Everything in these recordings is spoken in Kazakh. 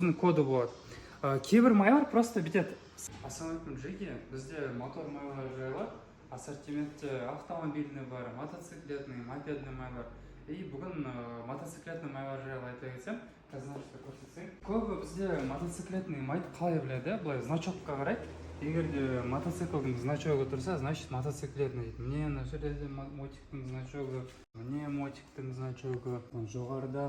коды болады. Кейбір майлар просто бүйтеді. Ассалаумағалейкум жеке, бізде мотор майлар жайлы ассортиментте автомобильный бар, мотоциклетный, мопедный майлар. И бүгін мотоциклетный майлар жайлы айта кетсем, қазір көрсетсең. Көбі бізде мотоциклетный майды қалай біледі, былай значокқа қарайды. Егер де мотоциклдің значогы тұрса, значит мотоциклетный. Мне на жерде мотиктің значогы, мне мотиктің значогы, жоғарыда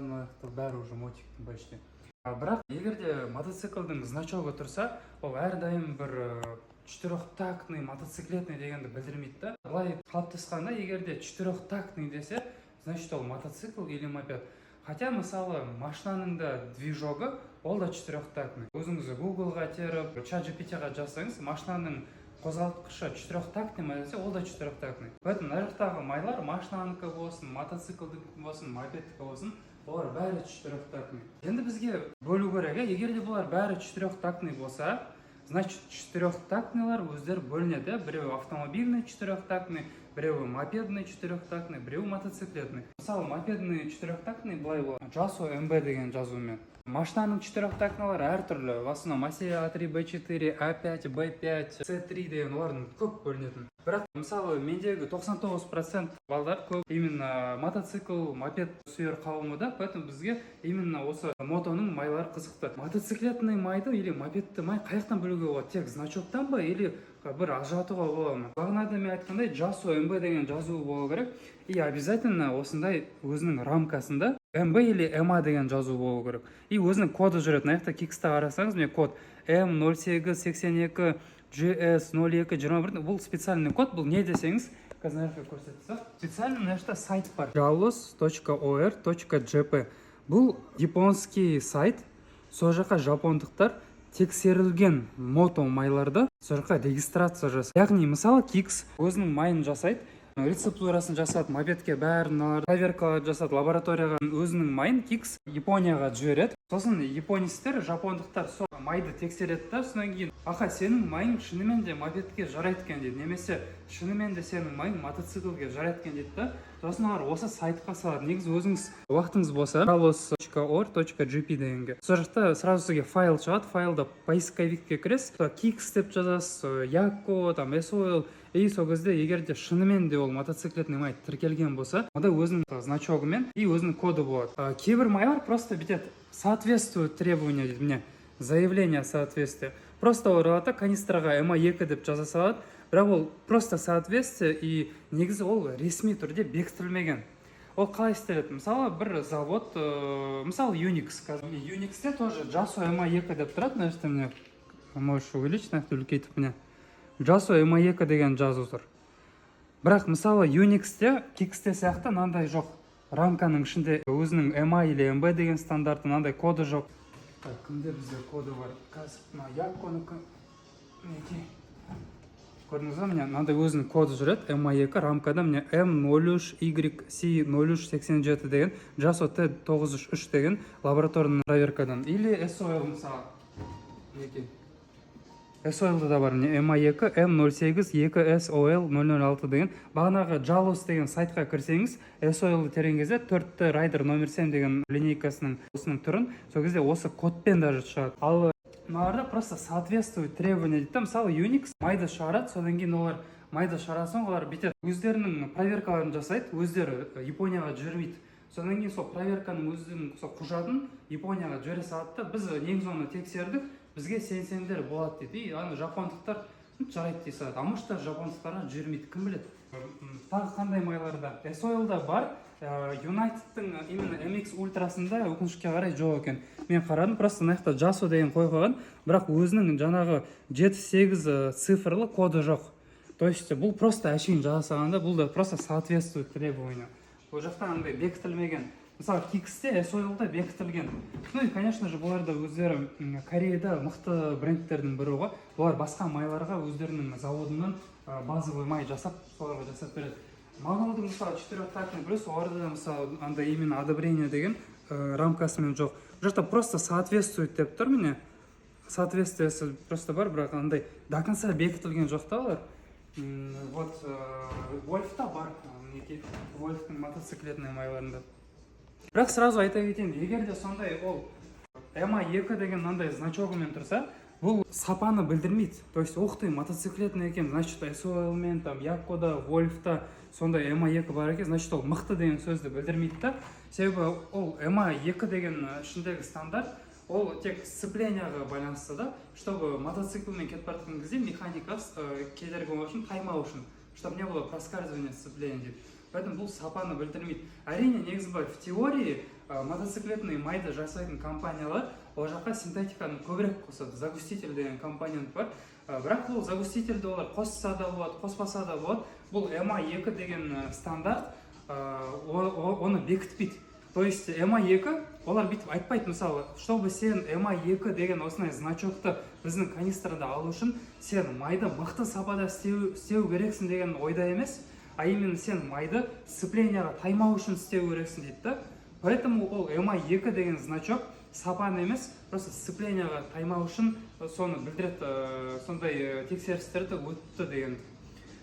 бәрі уже мотиктің почти. Бірақ егер де мотоциклдің значогы тұрса, ол әрдайым бір четырехтактный мотоциклетный дегенді білдірмейді да. Былай қалыптасқанда, егер де четырехтактный десе, значит ол мотоцикл или мопед. Хотя мысалы машинаның да движогы ол да четырехтактный. Өзіңіз Google-ға теріп, ChatGPT-ға жазсаңыз, машинаның қозғалтқышы четырехтактный ма десе, ол да четырехтактный. Поэтому мына жақтағы майлар машинанікі болсын, мотоциклдікі болсын, мопедтікі болсын, олар бәрі четырехтактный. Енді бізге бөлу керек, егер де бұлар бәрі четырехтактный болса, значит четырехтактныйлар өздері бөлінеді. Біреуі автомобильный четырехтактный, біреуі мопедный четырехтактный, біреуі мотоциклетный. Мысалы мопедный четырехтактный былай болады. JASO MB деген жазуымен. Машинаның четырехтактныйлары әртүрлі. В основном ASEA A3, B4, A5, B5, C3 деген олардың көп бөлінетін. Бірақ мысалы мендегі 99% балдар көп именно мотоцикл, мопед сүйер қауымыда, поэтому бізге именно осы мотоның майлары қызықты. Мотоциклетный майды или мопедті май қаяқтан бөлуге болады? Тек значоктан ба или бір ажыратуға бола ма? Бағанада мен айтқандай JASO MB деген жазуы болу керек. И обязательно осындай өзінің рамкасында MB или MA деген жазу болу керек. И өзінің коды жүреді. Аяқта кикста қарасаңыз, мен код M0882 GS0221. Бұл специальный код. Бұл не десеңіз, қазір аяқта көрсетсе. Специальный нашта сайт бар. jalos.or.jp. Бұл японский сайт. Сол жаққа жапондықтар тексерілген мото майларды сол жаққа регистрация жасайды. Яғни мысалы Kicks өзінің майын жасайды. Рецептурасын жасады, мопедке бәрін проверкалар жасады, лабораторияға өзінің майын Kicks Японияға жібереді. Сосын японистер, жапондықтар сол майды тексереді да, содан кейін аха, сенің майың шынымен де мопедке жарайды екен дейді, немесе шынымен де сенің майың мотоциклге жарайды екен дейді да. Сосын олар осы сайтқа салады. Негізі өзіңіз уақытыңыз болса jalos.or.jp дегенге. Сол жақта сразу сізге файл шығады, файлда поисковикке кіресіз, Kicks деп жазасыз, Yakko, там SOL. И сол кезде егер де шынымен де ол мотоциклетный май тіркелген болса, онда өзінің значогымен и өзінің коды болады. Кейбір майлар просто бүйтеді, соответствует требованию дейді, міне, заявление соответствия. Просто олар канистраға MA2 деп жаза салады, бірақ ол просто соответствие и негізі ол ресми түрде бекітілмеген. Ол қалай істеледі? Мысалы бір завод, мысалы Unix. Unixте тоже JASO MA2 деп тұрады, нәрсте мне можешь увеличить, үлкейтіп міне. JASO MA2 деген жазу тұр. Бірақ мысалы Unixте, Kicksте сияқты мынандай жоқ. Рамканың ішінде өзінің MA или MB деген стандарты мынандай коды жоқ. Кімде бізде коды бар? Қазір Yakko'нікі неке. Көрдіңіз ба, міне мынандай өзінің коды жүреді. MA2 рамкада міне M03YC0387 деген, JASO T933 деген лабораторный проверкадан. Или SOL мысалы. Неке. SOL-да да бар, MA2 M08-2SOL006 деген. Бағанағы Jalos деген сайтқа кірсеңіз, SOL-ды терген кезде 4-ті Rider номер 7 деген линейкасының осының түрін, сол кезде осы кодпен даже шығады. Ал мыналарда просто соответствует требования дейді. Мысалы Unix майды шығарады, содан кейін олар майды шығарасын, олар бүйтеді, өздерінің проверкаларын жасайды, өздері Японияға жібермейді. Содан кейін сол проверканың өздерінің құжатын Японияға жібере салады да, біз негізі оны тексердік, бізге сенсеңдер болады дейді. И аны жапондықтар жарайды дей салады. А может жапондықтарға жібермейді, кім біледі. Тағы қандай майларда? SOL-да бар, United'тың именно MX Ultra'сында өкінішке қарай жоқ екен. Мен қарадым, просто мына жақта JASO деген қойған, бірақ өзінің жаңағы 7-8 цифрлы коды жоқ. То есть бұл просто әшейін жасағанда, бұл да просто соответствует требованию. Ол жақта андай бекітілмеген. Мысалы Kicksте SOL-да бекітілген. Ну и конечно же бұларда өздері Кореяда мықты брендтердің бірі ғой. Бұлар басқа майларға өздерінің заводынан базовый май жасап, соларға жасап береді. Мануалдың мысалы четырехтактный плюс, оларда мысалы андай именно одобрение деген рамкасымен жоқ. Бұл жақта просто соответствует деп тұр міне. Соответствиесі просто бар, бірақ андай до конца бекітілген жоқ та олар. Вот Wolf'та бар, Wolf'тың мотоциклетный майларында. Бірақ сразу айта кетейін, егер де сондай ол МА2 деген мынандай значогымен тұрса, бұл сапаны білдірмейді. То есть, ух ты, мотоциклетный екен, значит, SOL мен там Якода, Вольфта сондай МА2 бар екен, значит, ол мықты деген сөзді білдірмейді да. Себебі ол МА2 деген ішіндегі стандарт, ол тек сцепленияға байланысты да, чтобы мотоциклмен кетіп бара жатқан кезде механика кедергі болу үшін, таймау үшін, чтобы не было проскальзывания сцепления дейді. Поэтому бұл сапаны білдірмейді. Әрине, негізі бар, в теории мотоциклетный майды жасайтын компаниялар ол жаққа синтетиканы көбірек қосады. Загуститель деген компонент бар. Бірақ бұл загустительді олар қосса да болады, қоспаса да болады. Бұл МА2 деген стандарт оны бекітпейді. То есть МА2 олар бүйтіп айтпайды, мысалы, чтобы сен МА2 деген осындай значокты біздің канистрада алу үшін сен майды мықты сапада істеу керексің деген ойда емес, а именно сен майды сцепленияға таймау үшін істеу керексің дейді да. Поэтому ол МА2 деген значок сапаны емес, просто сцепленияға таймау үшін соны білдіреді, сондай тексерістерді өтті деген.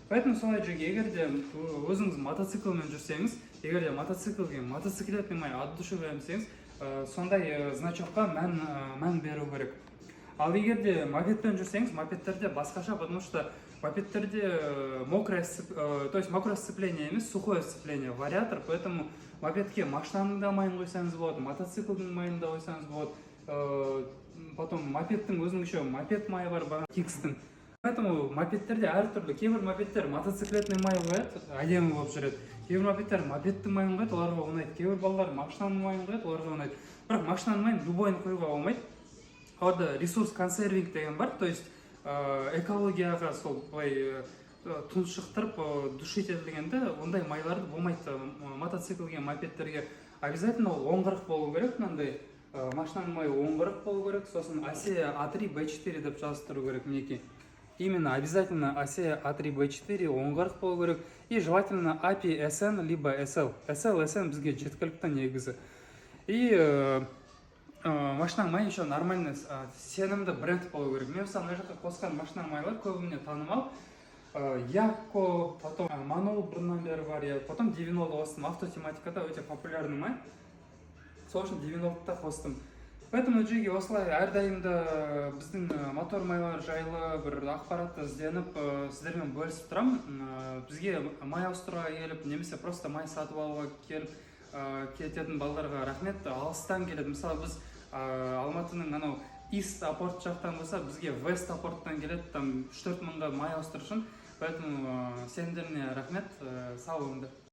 Поэтому сондай жерге, егер де өзіңіз мотоциклмен жүрсеңіз, егер де мотоциклге мотоциклетный май одушевляемсеңіз, сондай значокқа мән беру керек. Ал егер де мопедпен жүрсеңіз, мопедтерде басқаша, потому что мопедтерде мокрое сцепление емес, сухое сцепление, вариатор, поэтому мопедке машинаның да майын қойсаңыз болады, мотоциклдің майын да қойсаңыз болады, потом мопедтің өзінің еще мопед майы бар, Кикстің. Поэтому мопедтерде әртүрлі, кейбір мопедтер мотоциклетный май қояды, әдемі болып жүреді. Кейбір мопедтер мопедтің майын қояды, оларға ұнайды. Кейбір балалар машинаның майын қояды, оларға ұнайды. Бірақ машинаның майын любойын қоюға болмайды. Орда ресурс консервинг деген бар, то есть экологияға сол тұншықтырып душить етілгенде ондай майларды болмайды. Мотоциклге, мопедтерге обязательно оңғырық болу керек, мынандай машинаның майы оңғырық болу керек, сосын ASEA A3 B4 деп жазыстыру керек мінекей. Именно обязательно ASEA A3 B4 оңғырық болу керек, и желательно API SN либо SL. SL, SN бізге жеткілікті негізі. И машинаның майы еще нормальный, сенімді бренд болу керек. Мен мысалы мына жаққа қосқан машинаның майлар көбіне танымал. Яко, потом Манол бұрыннан бері бар, потом 90 қостым. Автотематикада өте популярный май. Сол үшін 90-та қостым. Поэтому жерге осылай әрдайымда біздің мотор майлар жайлы бір ақпаратты ізденіп, сіздермен бөлісіп тұрамын. Бізге май ауыстыруға келіп, немесе просто май сатып алуға келіп кететін балаларға рахмет. Алыстан келеді. Мысалы біз Алматының анау East апорт жақтан болса, бізге West апорттан келеді, там 3-4 мыңға май ауыстыру үшін. Поэтому сендеріне рахмет, сау болыңдар.